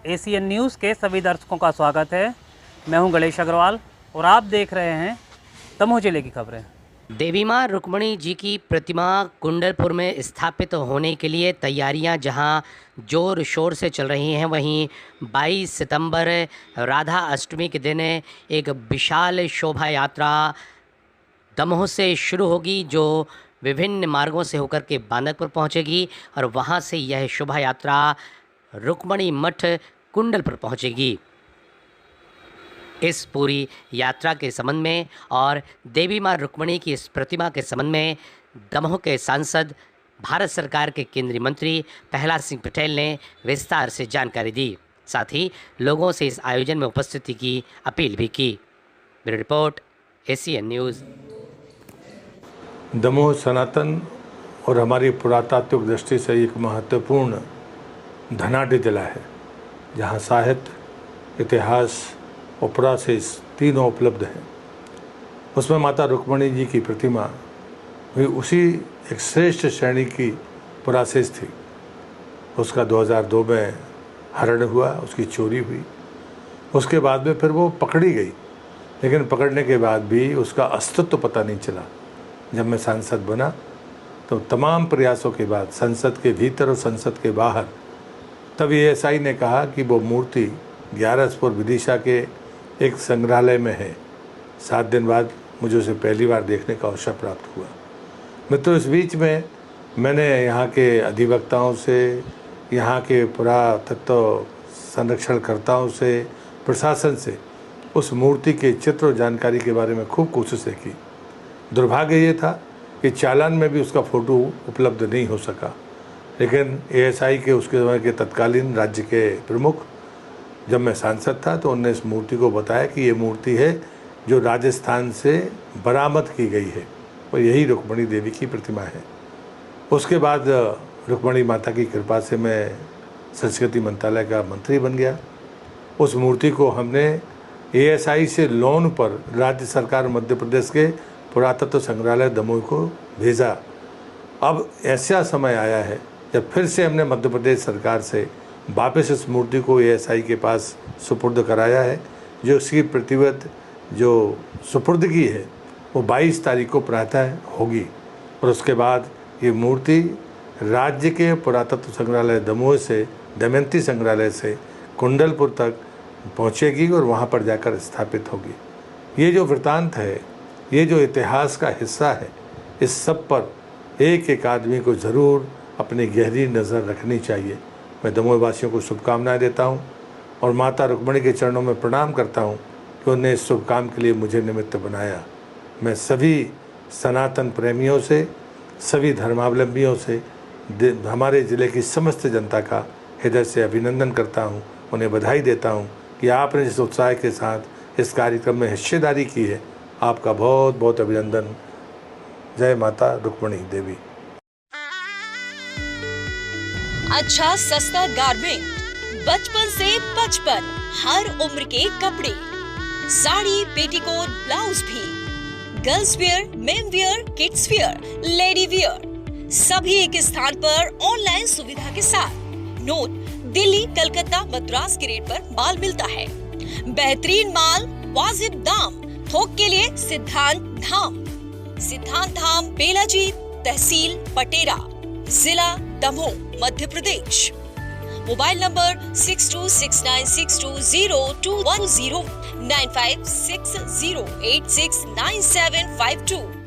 ACN news के सभी दर्शकों का स्वागत है। मैं हूं गणेश अग्रवाल और आप देख रहे हैं दमोह जिले की खबरें। देवी मां रुक्मिणी जी की प्रतिमा कुंडलपुर में स्थापित होने के लिए तैयारियां जहां जोर शोर से चल रही हैं, वहीं 22 सितंबर राधा अष्टमी के दिन एक विशाल शोभा यात्रा दमोह से शुरू होगी, जो विभिन्न मार्गों से होकर के बांदकपुर पहुंचेगी और वहां से यह शोभा यात्रा रुक्मिणी मठ कुंडलपुर पहुंचेगी। इस पूरी यात्रा के संबंध में और देवी मां रुक्मिणी की इस प्रतिमा के संबंध में दमोह के सांसद, भारत सरकार के केंद्रीय मंत्री प्रहलाद सिंह पटेल ने विस्तार से जानकारी दी। साथ ही लोगों से इस आयोजन में उपस्थिति की अपील भी की। Bureau report, ACN news. Damoh सनातन और हमारी पुरातात्विक दृष्टि से एक महत्वपूर्ण धनाढ्य जिला है, जहाँ साहित्य, इतिहास और पुराशेष तीनों उपलब्ध हैं। उसमें माता रुक्मिणी जी की प्रतिमा भी उसी एक श्रेष्ठ श्रेणी की पुराशेष थी। उसका 2002 में हरण हुआ, उसकी चोरी हुई। उसके बाद में फिर वो पकड़ी गई, लेकिन पकड़ने के बाद भी उसका अस्तित्व पता नहीं चला। जब मैं सांसद बना तो तमाम प्रयासों के बाद संसद के भीतर और संसद के बाहर तब एएसआई ने कहा कि वो मूर्ति 11 विदिशा के एक संग्रहालय में है। 7 दिन बाद मुझे उसे पहली बार देखने का अवसर प्राप्त हुआ। मित्रों, इस बीच में मैंने यहाँ के अधिवक्ताओं से, यहाँ के पुरातत्व संरक्षणकर्ताओं से, प्रशासन से उस मूर्ति के चित्र और जानकारी के बारे में खूब कोशिशें की। दुर्भाग्य ये था कि चालान में भी उसका फ़ोटो उपलब्ध नहीं हो सका, लेकिन एएसआई के उसके समय के तत्कालीन राज्य के प्रमुख, जब मैं सांसद था तो उन्होंने इस मूर्ति को बताया कि ये मूर्ति है जो राजस्थान से बरामद की गई है और यही रुक्मिणी देवी की प्रतिमा है। उसके बाद रुक्मिणी माता की कृपा से मैं संस्कृति मंत्रालय का मंत्री बन गया। उस मूर्ति को हमने एएसआई से लोन पर राज्य सरकार मध्य प्रदेश के पुरातत्व संग्रहालय दमोह को भेजा। अब ऐसा समय आया है जब फिर से हमने मध्य प्रदेश सरकार से वापस इस मूर्ति को एएसआई के पास सुपुर्द कराया है। जो उसकी प्रतिवत जो सुपुर्दगी है वो 22 तारीख को प्रातः होगी और उसके बाद ये मूर्ति राज्य के पुरातत्व संग्रहालय दमोह से, दमयंती संग्रहालय से कुंडलपुर तक पहुँचेगी और वहाँ पर जाकर स्थापित होगी। ये जो वृत्तांत है, ये जो इतिहास का हिस्सा है, इस सब पर एक एक आदमी को ज़रूर अपनी गहरी नज़र रखनी चाहिए। मैं दमोह वासियों को शुभकामनाएं देता हूं और माता रुक्मिणी के चरणों में प्रणाम करता हूं कि उन्होंने इस शुभ काम के लिए मुझे निमित्त बनाया। मैं सभी सनातन प्रेमियों से, सभी धर्मावलंबियों से, हमारे ज़िले की समस्त जनता का हृदय से अभिनंदन करता हूं, उन्हें बधाई देता हूं कि आपने जिस उत्साह के साथ इस कार्यक्रम में हिस्सेदारी की है, आपका बहुत बहुत अभिनंदन। जय माता रुक्मिणी देवी। अच्छा सस्ता गारमेंट, बचपन से बचपन, हर उम्र के कपड़े, साड़ी, पेटीकोट, ब्लाउज भी, girls wear, main wear, kids wear, lady wear, सभी एक स्थान पर ऑनलाइन सुविधा के साथ। नोट, दिल्ली, कलकत्ता, मद्रास के रेट पर माल मिलता है। बेहतरीन माल, वाजिब दाम। थोक के लिए सिद्धांत धाम, बेलाजी, तहसील पटेरा, जिला दमोह, मध्य प्रदेश। Mobile number 6269620210, 9560869752।